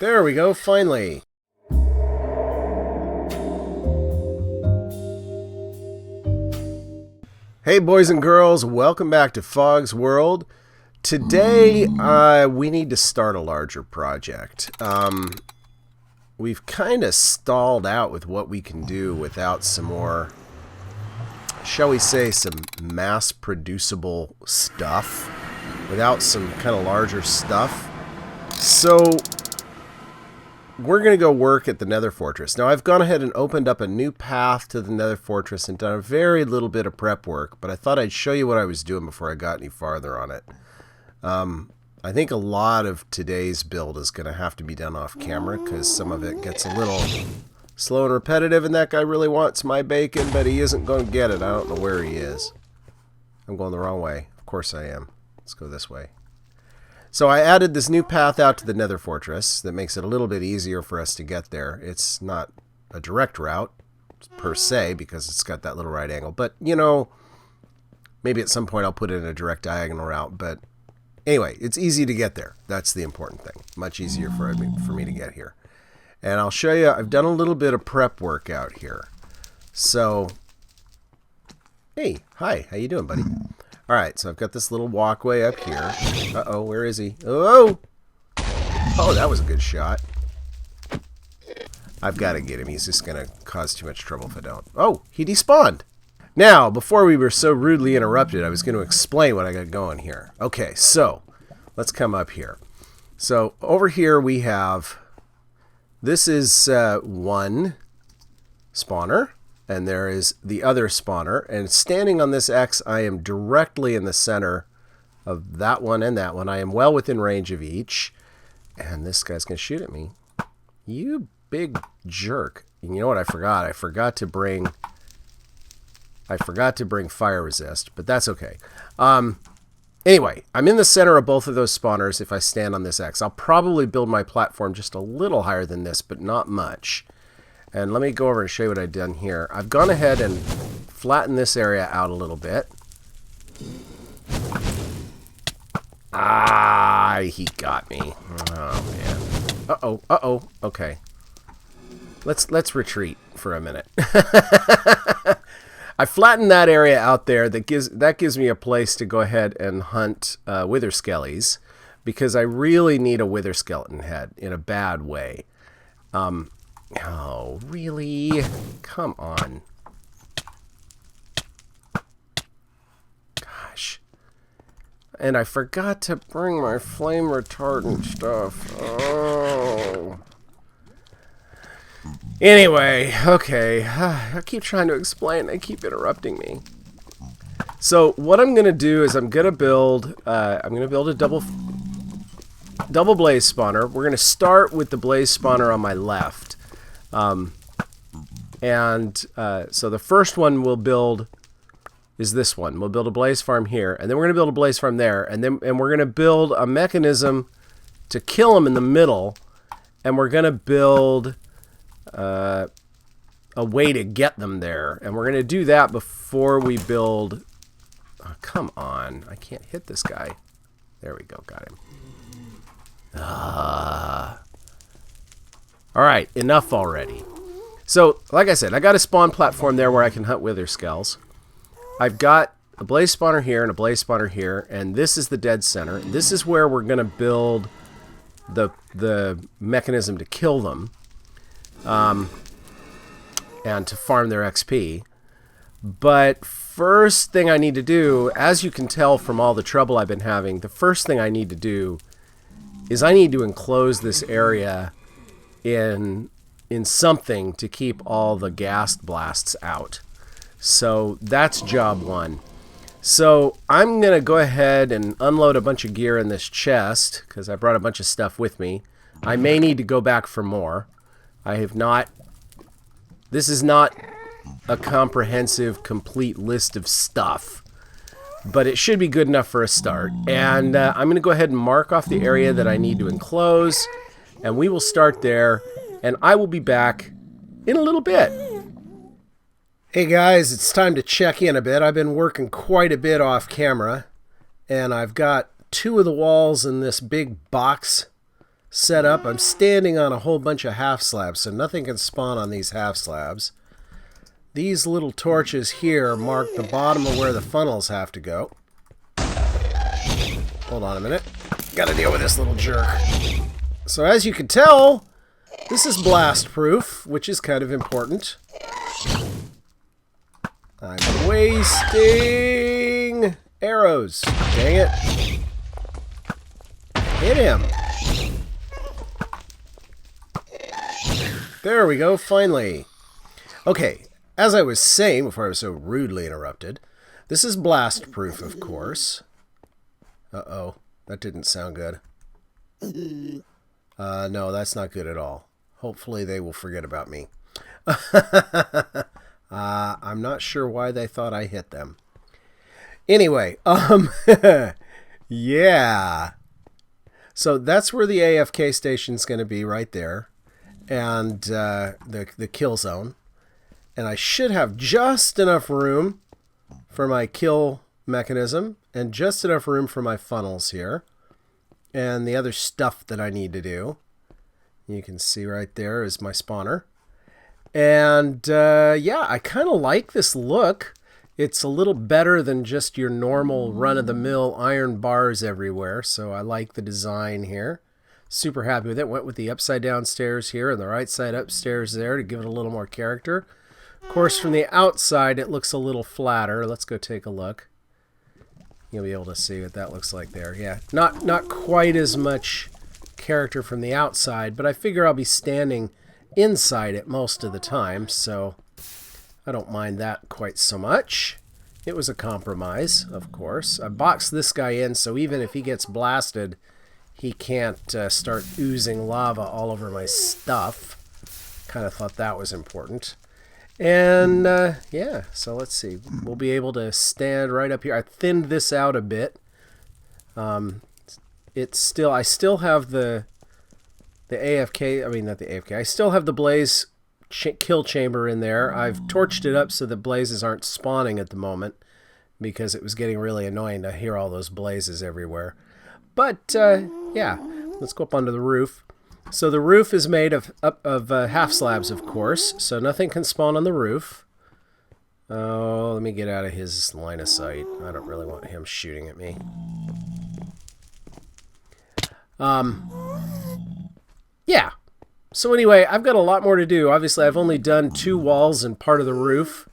There we go, finally. Hey boys and girls, welcome back to Fog's World. Today we need to start a larger project. We've kind of stalled out with what we can do without some more, shall we say, some mass producible stuff, without some kind of larger stuff. So we're going to go work at the Nether Fortress. Now, I've gone ahead and opened up a new path to the Nether Fortress and done a very little bit of prep work, but I thought I'd show you what I was doing before I got any farther on it. I think a lot of today's build is going to have to be done off camera because some of it gets a little slow and repetitive, and that guy really wants my bacon, but he isn't going to get it. I don't know where he is. I'm going the wrong way. Of course I am. Let's go this way. So I added this new path out to the Nether Fortress that makes it a little bit easier for us to get there. It's not a direct route per se because it's got that little right angle. But, you know, maybe at some point I'll put it in a direct diagonal route. But anyway, it's easy to get there. That's the important thing. Much easier for me to get here. And I'll show you, I've done a little bit of prep work out here. So, hey, hi, how you doing, buddy? Alright, so I've got this little walkway up here. Uh-oh, where is he? Oh! Oh, that was a good shot. I've got to get him. He's just going to cause too much trouble if I don't. Oh, he despawned! Now, before we were so rudely interrupted, I was going to explain what I got going here. Okay, so, let's come up here. So, over here we have... This is one spawner. And there is the other spawner. And standing on this X, I am directly in the center of that one and that one. I am well within range of each. And this guy's going to shoot at me. You big jerk. And you know what I forgot? I forgot to bring fire resist, but that's okay. Anyway, I'm in the center of both of those spawners if I stand on this X. I'll probably build my platform just a little higher than this, but not much. And let me go over and show you what I've done here. I've gone ahead and flattened this area out a little bit. Ah, he got me. Oh, man. Uh-oh, uh-oh. Okay. Let's retreat for a minute. I flattened that area out there. That gives me a place to go ahead and hunt wither skellies, because I really need a wither skeleton head in a bad way. Oh, really? Come on. Gosh. And I forgot to bring my flame retardant stuff. Oh. Anyway, okay. I keep trying to explain. They keep interrupting me. So what I'm going to do is I'm going to build a double blaze spawner. We're going to start with the blaze spawner on my left. So the first one we'll build is this one. We'll build a blaze farm here, and then we're going to build a blaze farm there, and we're going to build a mechanism to kill them in the middle, and we're going to build a way to get them there, and we're going to do that before we build... Oh, come on, I can't hit this guy. There we go, got him. Alright, enough already. So, like I said, I got a spawn platform there where I can hunt wither skells. I've got a blaze spawner here and a blaze spawner here, and this is the dead center. This is where we're going to build the mechanism to kill them, and to farm their XP. But first thing I need to do, as you can tell from all the trouble I've been having, the first thing I need to do is I need to enclose this area in something to keep all the gas blasts out. So that's job one. So I'm going to go ahead and unload a bunch of gear in this chest because I brought a bunch of stuff with me. I may need to go back for more. I have not... This is not a comprehensive, complete list of stuff, but it should be good enough for a start. And I'm going to go ahead and mark off the area that I need to enclose, and we will start there, and I will be back in a little bit. Hey guys, it's time to check in a bit. I've been working quite a bit off camera, and I've got two of the walls in this big box set up. I'm standing on a whole bunch of half slabs, so nothing can spawn on these half slabs. These little torches here mark the bottom of where the funnels have to go. Hold on a minute. Gotta deal with this little jerk. So as you can tell, this is blast proof, which is kind of important. I'm wasting arrows. Dang it. Hit him. There we go, finally. Okay, as I was saying before I was so rudely interrupted, this is blast proof, of course. Uh-oh, that didn't sound good. No, that's not good at all. Hopefully they will forget about me. I'm not sure why they thought I hit them. Anyway, yeah. So that's where the AFK station's going to be, right there. And the kill zone. And I should have just enough room for my kill mechanism and just enough room for my funnels here and the other stuff that I need to do. You can see right there is my spawner. And yeah, I kind of like this look. It's a little better than just your normal run-of-the-mill iron bars everywhere, so I like the design here. Super happy with it. Went with the upside down stairs here and the right side upstairs there to give it a little more character. Of course, from the outside, it looks a little flatter. Let's go take a look. You'll be able to see what that looks like there. Yeah, not quite as much character from the outside, but I figure I'll be standing inside it most of the time, so I don't mind that quite so much. It was a compromise, of course. I boxed this guy in, so even if he gets blasted, he can't start oozing lava all over my stuff. Kind of thought that was important. And yeah, so let's see. We'll be able to stand right up here. I thinned this out a bit. I still have the AFK, I mean not the AFK, I still have the blaze kill chamber in there. I've torched it up so the blazes aren't spawning at the moment because it was getting really annoying to hear all those blazes everywhere. But yeah, let's go up onto the roof. So the roof is made of half slabs, of course, so nothing can spawn on the roof. Oh, let me get out of his line of sight. I don't really want him shooting at me. Yeah. So anyway, I've got a lot more to do. Obviously, I've only done 2 walls and part of the roof.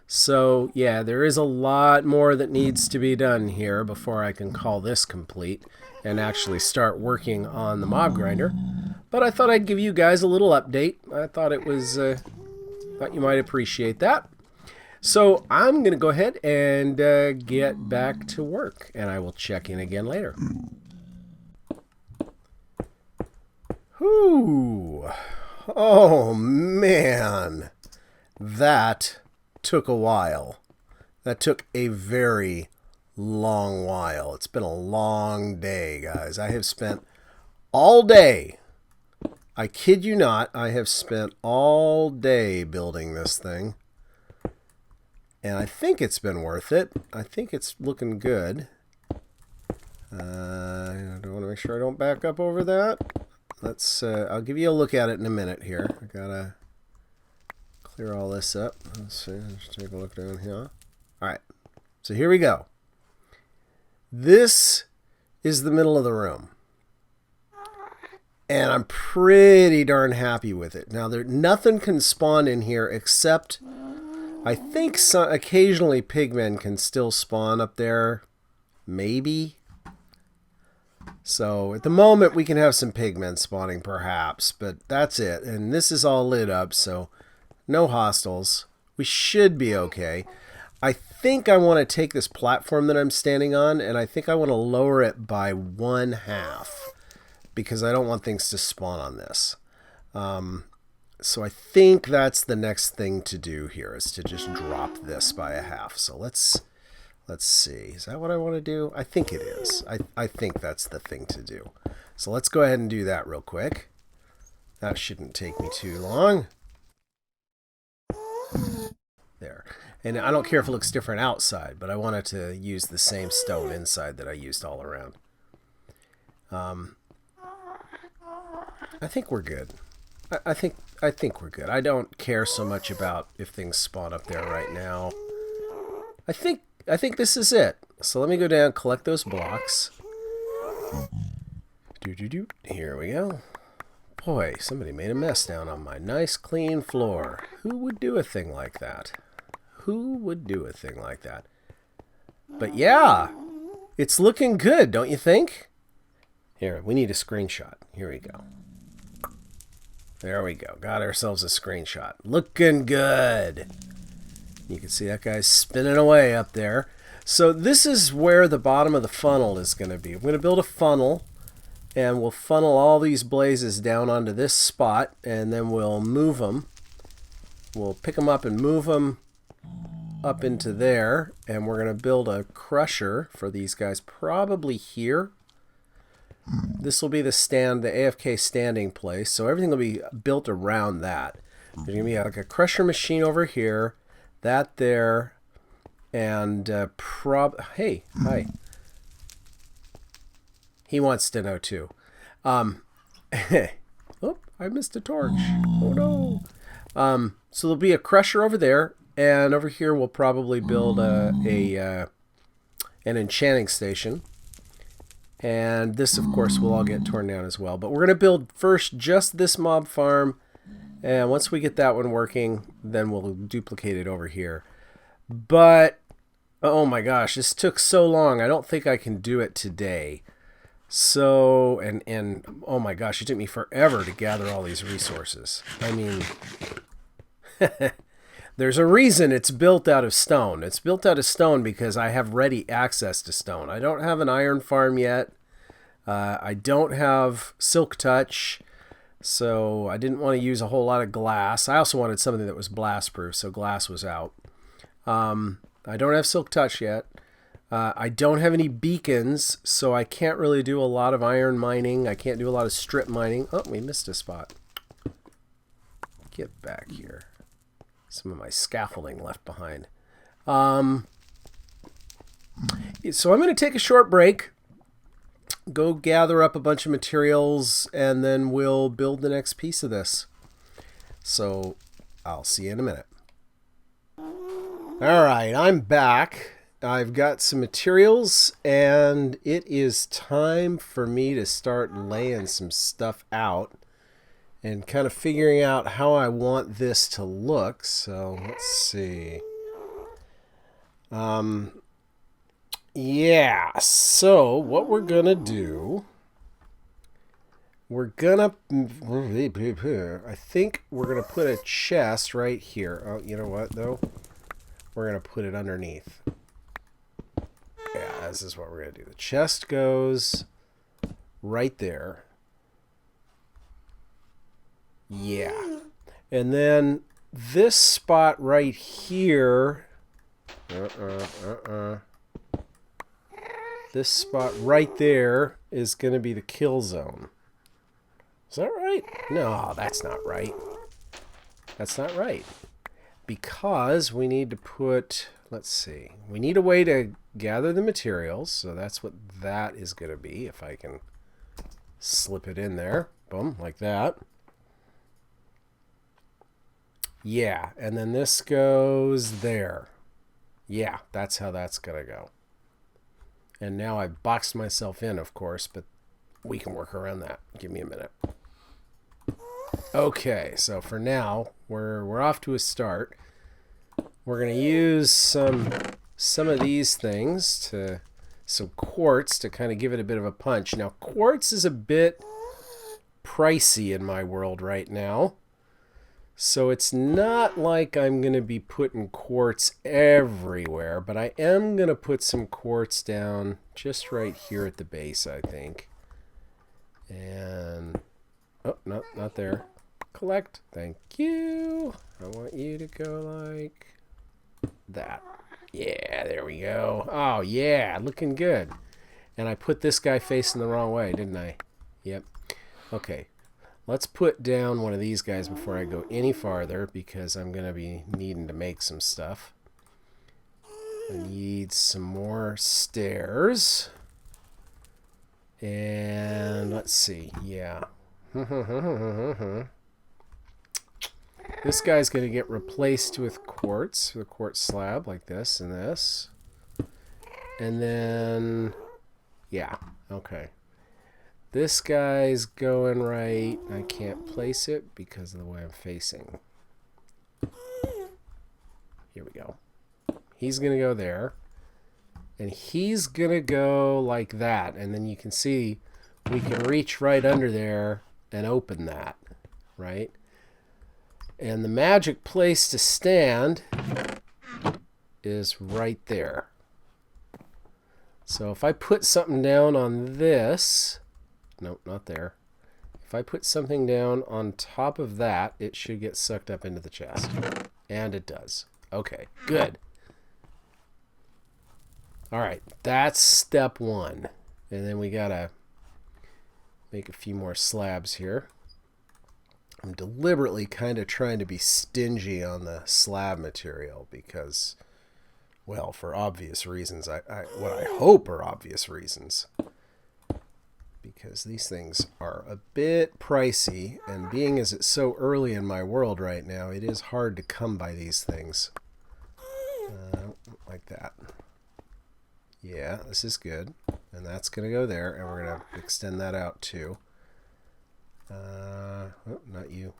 So yeah, there is a lot more that needs to be done here before I can call this complete and actually start working on the mob grinder. But I thought I'd give you guys a little update. I thought it was, thought you might appreciate that. So I'm going to go ahead and get back to work, and I will check in again later. Whew. Oh, man. That took a while. That took a very long while. It's been a long day, guys. I have spent all day, I kid you not, I have spent all day building this thing. And I think it's been worth it. I think it's looking good. I want to make sure I don't back up over that. Let's, I'll give you a look at it in a minute here. I gotta clear all this up. Let's see, let's take a look down here. Alright, so here we go. This is the middle of the room. And I'm pretty darn happy with it. Now, nothing can spawn in here except, I think occasionally pigmen can still spawn up there. Maybe. So at the moment we can have some pigmen spawning perhaps, but that's it. And this is all lit up, so no hostiles. We should be okay. I think I want to take this platform that I'm standing on, and I think I want to lower it by 1/2 because I don't want things to spawn on this. So I think that's the next thing to do here, is to just drop this by 1/2. So let's see. Is that what I want to do? I think it is. I think that's the thing to do. So let's go ahead and do that real quick. That shouldn't take me too long. There. And I don't care if it looks different outside, but I wanted to use the same stone inside that I used all around. I think we're good. I think we're good. I don't care so much about if things spawn up there right now. I think this is it. So let me go down, collect those blocks. Here we go. Boy, somebody made a mess down on my nice clean floor. Who would do a thing like that? Who would do a thing like that? But yeah, it's looking good, don't you think? Here, we need a screenshot. Here we go. There we go. Got ourselves a screenshot. Looking good. You can see that guy's spinning away up there. So this is where the bottom of the funnel is going to be. We're going to build a funnel, and we'll funnel all these blazes down onto this spot, and then we'll move them. We'll pick them up and move them up into there, and we're going to build a crusher for these guys probably here. This will be the stand, the AFK standing place, so everything will be built around that. There's going to be like a crusher machine over here, that there, and hey, hi. He wants to know too. Oh, I missed a torch. Oh no. So there'll be a crusher over there, and over here we'll probably build an enchanting station. And this, of course, will all get torn down as well. But we're going to build first just this mob farm. And once we get that one working, then we'll duplicate it over here. But, oh my gosh, this took so long. I don't think I can do it today. So, and oh my gosh, it took me forever to gather all these resources. I mean, there's a reason it's built out of stone. It's built out of stone because I have ready access to stone. I don't have an iron farm yet. I don't have silk touch, so I didn't want to use a whole lot of glass. I also wanted something that was blast proof, so glass was out. I don't have silk touch yet. I don't have any beacons, so I can't really do a lot of iron mining. I can't do a lot of strip mining. Oh, we missed a spot. Get back here. Some of my scaffolding left behind. So I'm going to take a short break, go gather up a bunch of materials, and then we'll build the next piece of this. So I'll see you in a minute. All right, I'm back. I've got some materials, and it is time for me to start laying some stuff out and kind of figuring out how I want this to look. So let's see. Yeah, so what we're gonna do, I think we're gonna put a chest right here. Oh, you know what though? We're gonna put it underneath. Yeah, this is what we're gonna do. The chest goes right there. Yeah. And then this spot right here. This spot right there is going to be the kill zone. Is that right? No, that's not right. That's not right. Because we need to put, let's see. We need a way to gather the materials. So that's what that is going to be. If I can slip it in there. Boom, like that. Yeah, and then this goes there. Yeah, that's how that's going to go. And now I've boxed myself in, of course, but we can work around that. Give me a minute. Okay, so for now, we're off to a start. We're going to use some of these things, some quartz to kind of give it a bit of a punch. Now, quartz is a bit pricey in my world right now. So it's not like I'm going to be putting quartz everywhere, but I am going to put some quartz down just right here at the base, I think. And, oh, no, not there. Collect. Thank you. I want you to go like that. Yeah, there we go. Oh, yeah, looking good. And I put this guy facing the wrong way, didn't I? Yep. Okay. Let's put down one of these guys before I go any farther, because I'm going to be needing to make some stuff. I need some more stairs. And let's see. Yeah. This guy's going to get replaced with quartz, with a quartz slab like this and this. And then, yeah, okay. This guy's going right. I can't place it because of the way I'm facing. Here we go. He's going to go there. And he's going to go like that. And then you can see we can reach right under there and open that, right? And the magic place to stand is right there. So if I put something down on this, nope, not there. If I put something down on top of that, it should get sucked up into the chest. And it does. Okay, good. All right, that's step one. And then we gotta make a few more slabs here. I'm deliberately kind of trying to be stingy on the slab material because, well, for obvious reasons. What I hope are obvious reasons. Because these things are a bit pricey, and being as it's so early in my world right now, it is hard to come by these things. Like that. Yeah, this is good. And that's going to go there, and we're going to extend that out too. Oh, not you.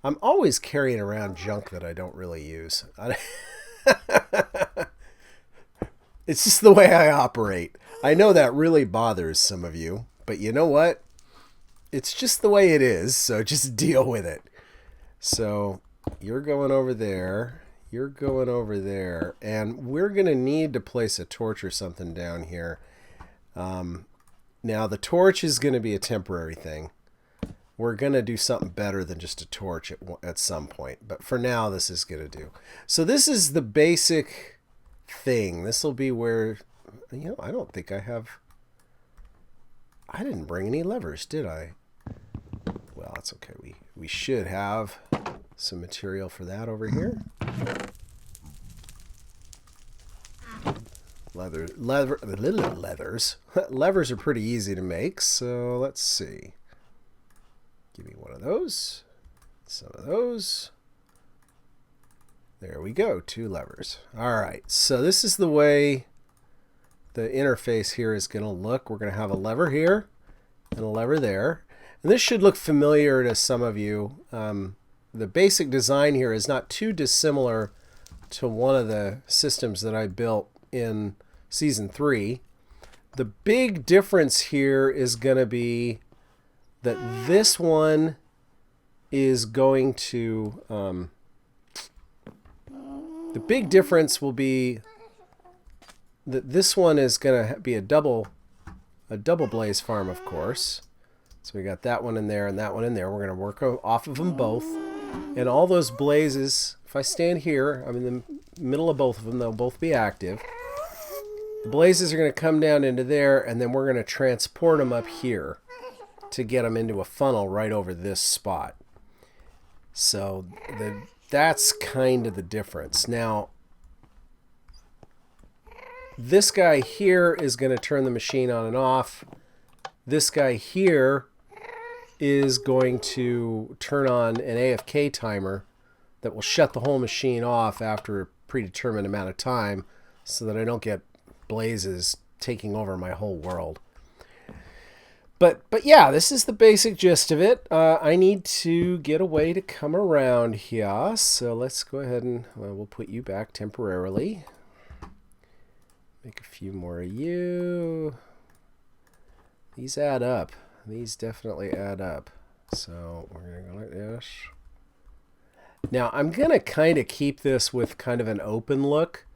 I'm always carrying around junk that I don't really use. It's just the way I operate. I know that really bothers some of you, but you know what? It's just the way it is, so just deal with it. So you're going over there. You're going over there. And we're going to need to place a torch or something down here. Now, the torch is going to be a temporary thing. We're going to do something better than just a torch at some point. But for now, this is going to do. So this is the basic thing. This will be where, you know, I don't think I have... I didn't bring any levers, did I? Well, that's okay. We should have some material for that over here. Leathers. Levers are pretty easy to make, so let's see. Give me one of those. Some of those. There we go. 2 levers. All right. So this is the way the interface here is going to look. We're going to have a lever here and a lever there. And this should look familiar to some of you. The basic design here is not too dissimilar to one of the systems that I built in Season 3. The big difference here is going to be that this one is going to... the big difference will be that this one is going to be a double blaze farm, of course. So we got that one in there and that one in there. We're going to work off of them both. And all those blazes, if I stand here, I'm in the middle of both of them, they'll both be active. The blazes are going to come down into there, and then we're going to transport them up here to get them into a funnel right over this spot. So that's kind of the difference. Now, this guy here is going to turn the machine on and off. This guy here is going to turn on an AFK timer that will shut the whole machine off after a predetermined amount of time so that I don't get blazes taking over my whole world. But yeah, this is the basic gist of it. I need to get a way to come around here. So let's go ahead and we'll put you back temporarily. Make a few more of you. These add up. These definitely add up. So we're going to go like this. Now I'm going to kind of keep this with kind of an open look.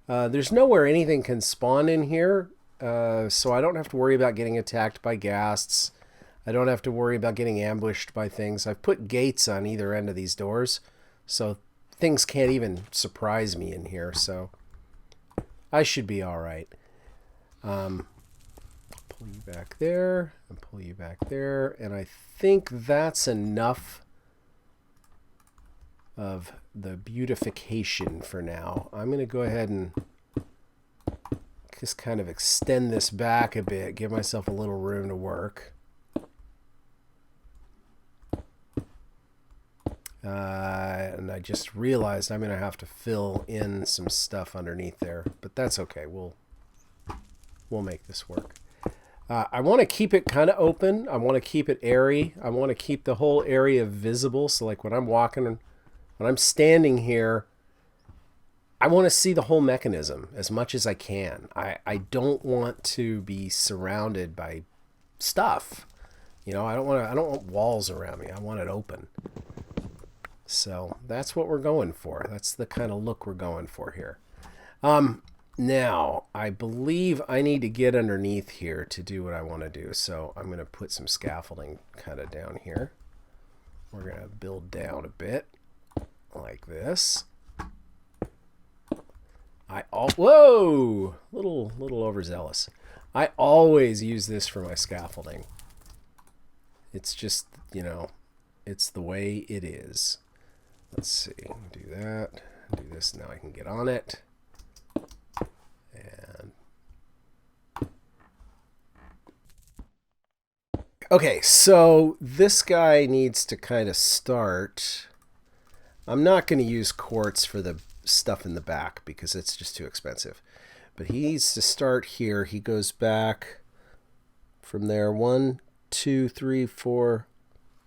There's nowhere anything can spawn in here. So I don't have to worry about getting attacked by ghasts. I don't have to worry about getting ambushed by things. I've put gates on either end of these doors, so things can't even surprise me in here. So I should be all right. Pull you back there and pull you back there, and I think that's enough of the beautification for now. I'm going to go ahead and just kind of extend this back a bit, give myself a little room to work. And I just realized I'm going to have to fill in some stuff underneath there, but that's okay. We'll make this work. I want to keep it kind of open. I want to keep it airy. I want to keep the whole area visible. So like when I'm walking, when I'm standing here, I want to see the whole mechanism as much as I can. I don't want to be surrounded by stuff. You know, I don't want walls around me. I want it open. So that's what we're going for. That's the kind of look we're going for here. Now, I believe I need to get underneath here to do what I want to do. So I'm going to put some scaffolding kind of down here. We're going to build down a bit like this. Whoa! Little overzealous. I always use this for my scaffolding. It's just, you know, it's the way it is. Let's see, do that, do this, now I can get on it. And okay, so this guy needs to kind of start. I'm not going to use quartz for the stuff in the back because it's just too expensive. But he needs to start here. He goes back from there. 1, 2, 3, 4.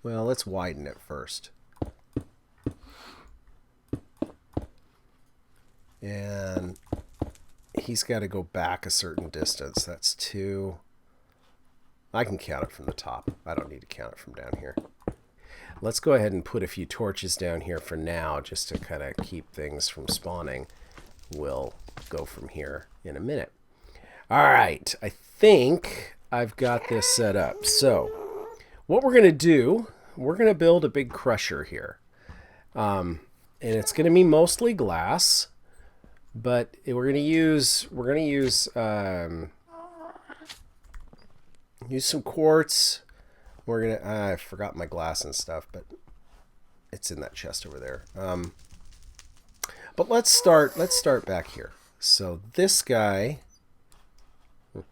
Well, let's widen it first. And he's got to go back a certain distance. That's 2. I can count it from the top. I don't need to count it from down here. Let's go ahead and put a few torches down here for now, just to kind of keep things from spawning. We'll go from here in a minute. All right, I think I've got this set up. So what we're going to do, we're going to build a big crusher here. And it's going to be mostly glass. But we're gonna use some quartz. We're gonna I forgot my glass and stuff, but it's in that chest over there. But let's start back here. So this guy. All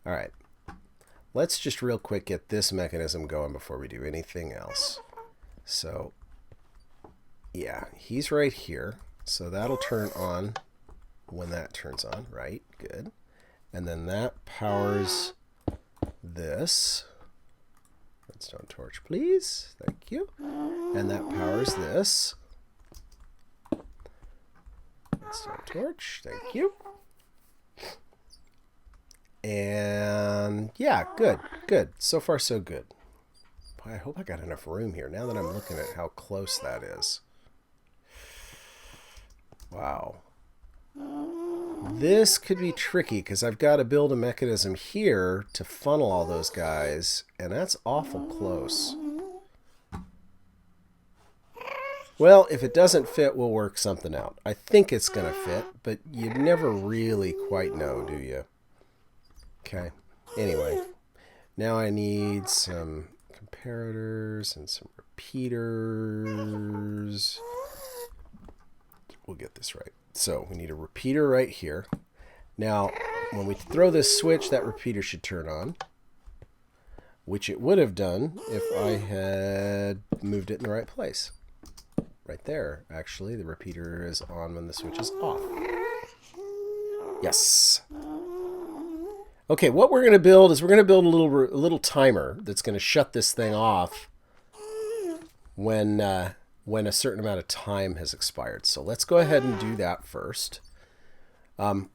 right. Let's just real quick get this mechanism going before we do anything else. So, yeah, he's right here. So that'll turn on when that turns on, right? Good. And then that powers this. Redstone torch, please. Thank you. And that powers this. Redstone torch, thank you. And yeah, good, good. So far, so good. I hope I got enough room here now that I'm looking at how close that is. Wow. This could be tricky because I've got to build a mechanism here to funnel all those guys, and that's awful close. Well, if it doesn't fit, we'll work something out. I think it's going to fit, but you never really quite know, do you? Okay. Anyway, now I need some comparators and some repeaters. We'll get this right. So we need a repeater right here. Now, when we throw this switch, that repeater should turn on, which it would have done if I had moved it in the right place. Right there, actually, the repeater is on when the switch is off. Yes. Okay, what we're going to build is we're going to build a little timer that's going to shut this thing off when a certain amount of time has expired. So let's go ahead and do that first. We're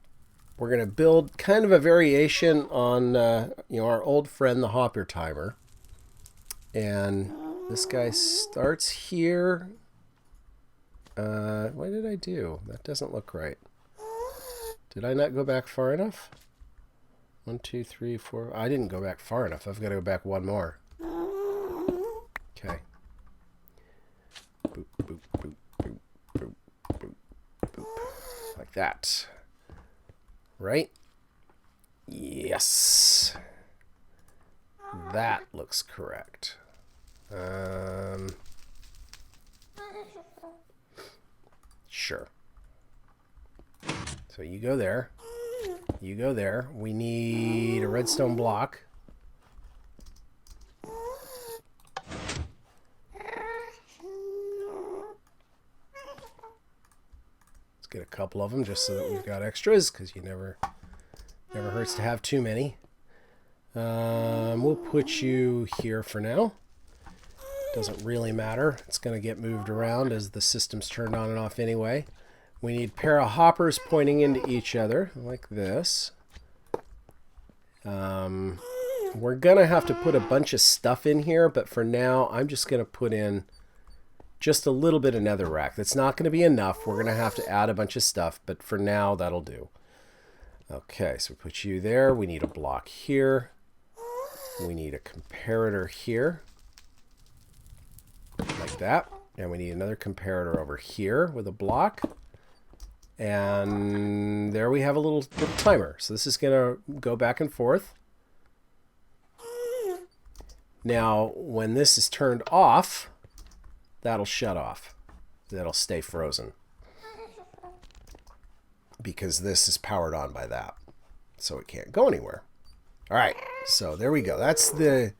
going to build kind of a variation on our old friend the hopper timer. And this guy starts here. What did I do? That doesn't look right. Did I not go back far enough? 1, 2, 3, 4. I didn't go back far enough. I've got to go back one more. Okay. Boop, boop, boop, boop, boop, boop, boop. Like that. Right? Yes. That looks correct. Sure. So you go there. You go there. We need a redstone block. get a couple of them just so that we've got extras, because you never hurts to have too many. We'll put you here for now. Doesn't really matter. It's going to get moved around as the system's turned on and off anyway. We need a pair of hoppers pointing into each other, like this. We're going to have to put a bunch of stuff in here, but for now, I'm just going to put in just a little bit of netherrack. That's not going to be enough. We're going to have to add a bunch of stuff, but for now, that'll do. Okay, so we put you there. We need a block here. We need a comparator here. Like that. And we need another comparator over here with a block. And there we have a little timer. So this is going to go back and forth. Now, when this is turned off, that'll shut off. That'll stay frozen. Because this is powered on by that. So it can't go anywhere. All right. So there we go. That's the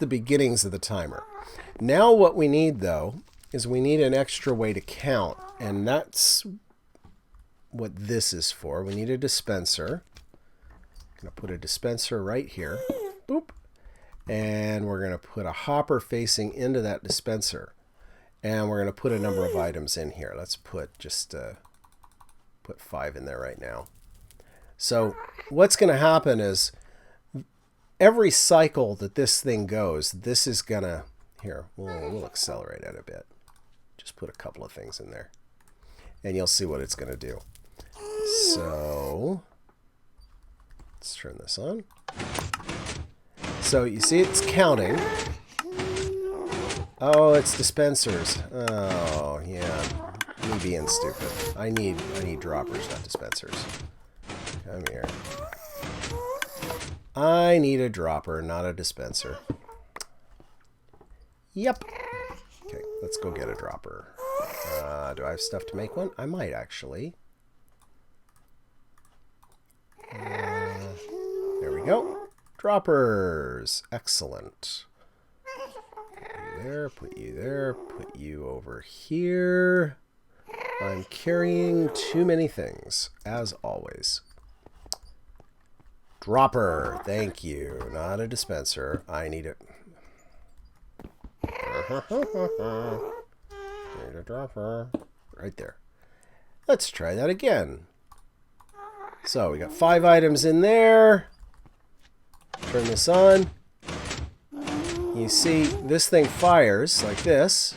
beginnings of the timer. Now what we need, though, is we need an extra way to count. And that's what this is for. We need a dispenser. I'm going to put a dispenser right here. Boop. And we're going to put a hopper facing into that dispenser. And we're going to put a number of items in here. Let's put just put 5 in there right now. So what's going to happen is every cycle that this thing goes, this is going to... Here, we'll accelerate it a bit. Just put a couple of things in there. And you'll see what it's going to do. So let's turn this on. So you see it's counting. Oh, it's dispensers. Oh, yeah. Me being stupid. I need droppers, not dispensers. Come here. I need a dropper, not a dispenser. Yep. Okay, let's go get a dropper. Do I have stuff to make one? I might actually. There we go. Droppers. Excellent. Put you there, put you over here. I'm carrying too many things, as always. Dropper. Thank you. Not a dispenser. I need it. Need a dropper. Right there. Let's try that again. So we got 5 items in there. Turn this on. You see this thing fires like this.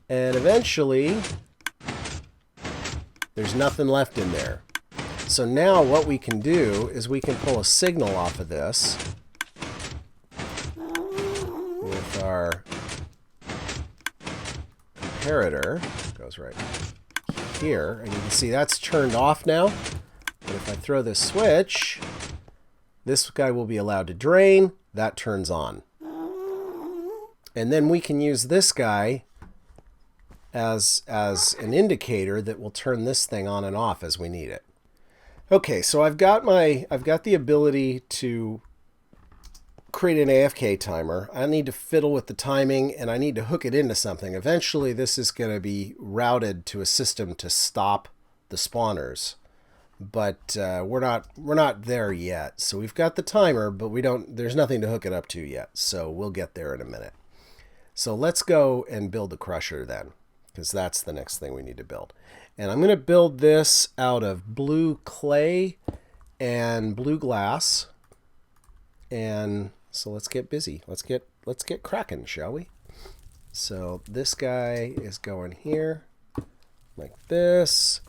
And eventually there's nothing left in there. So now what we can do is we can pull a signal off of this with our comparator. Goes right here. And you can see that's turned off now. But if I throw this switch, this guy will be allowed to drain. That turns on. And then we can use this guy as an indicator that will turn this thing on and off as we need it. Okay, so I've got the ability to create an AFK timer. I need to fiddle with the timing and I need to hook it into something. Eventually this is going to be routed to a system to stop the spawners. But we're not there yet. So we've got the timer, but there's nothing to hook it up to yet. So we'll get there in a minute. So let's go and build the crusher then, because that's the next thing we need to build. And I'm going to build this out of blue clay and blue glass. And so let's get busy. Let's get cracking, shall we? So this guy is going here like this.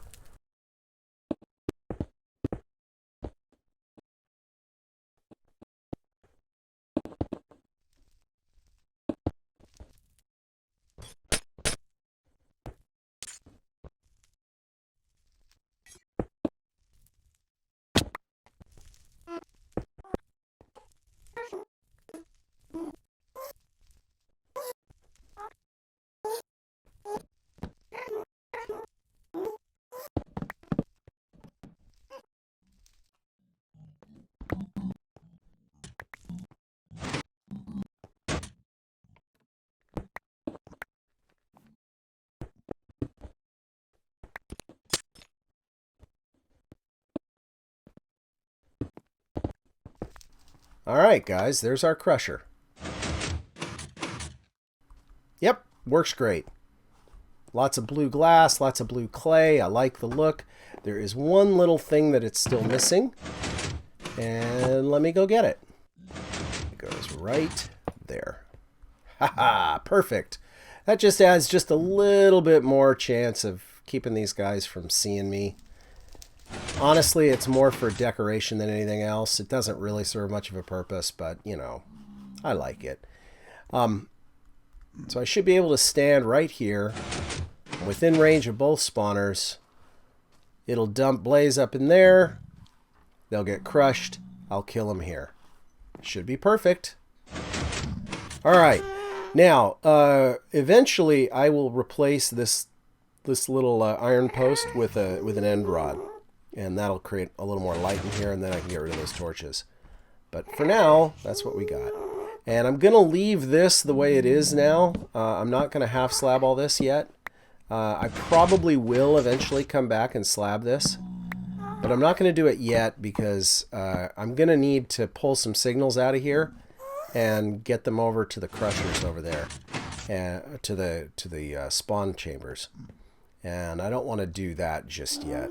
All right, guys, there's our crusher. Yep, works great. Lots of blue glass, lots of blue clay. I like the look. There is one little thing that it's still missing. And let me go get it. It goes right there. Haha, perfect. That just adds just a little bit more chance of keeping these guys from seeing me. Honestly, it's more for decoration than anything else. It doesn't really serve much of a purpose, but, you know, I like it. So I should be able to stand right here within range of both spawners. It'll dump Blaze up in there. They'll get crushed. I'll kill them here. Should be perfect. All right. Now, eventually I will replace this little iron post with an end rod. And that'll create a little more light in here, and then I can get rid of those torches. But for now, that's what we got. And I'm going to leave this the way it is now. I'm not going to half slab all this yet. I probably will eventually come back and slab this. But I'm not going to do it yet because I'm going to need to pull some signals out of here and get them over to the crushers over there, to the spawn chambers. And I don't want to do that just yet.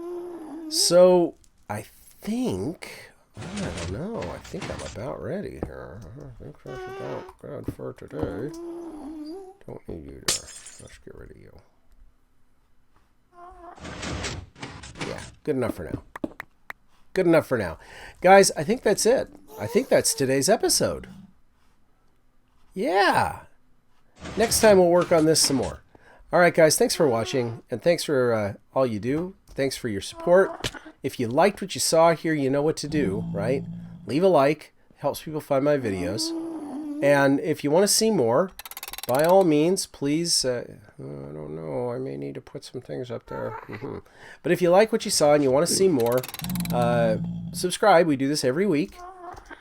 So I think, I don't know, I think I'm about ready here. I think that's about good for today. Don't need you there. Let's get rid of you. Yeah, good enough for now. Good enough for now. Guys, I think that's it. I think that's today's episode. Yeah. Next time we'll work on this some more. All right, guys, thanks for watching, and thanks for all you do. Thanks for your support. If you liked what you saw here, you know what to do, right? Leave a like. Helps people find my videos. And if you want to see more, by all means, please, I don't know, I may need to put some things up there. But if you like what you saw and you want to see more, subscribe. We do this every week.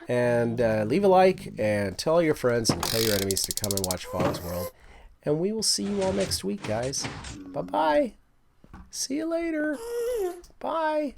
And leave a like and tell all your friends and tell your enemies to come and watch HFoG's World. And we will see you all next week, guys. Bye-bye. See you later. Bye.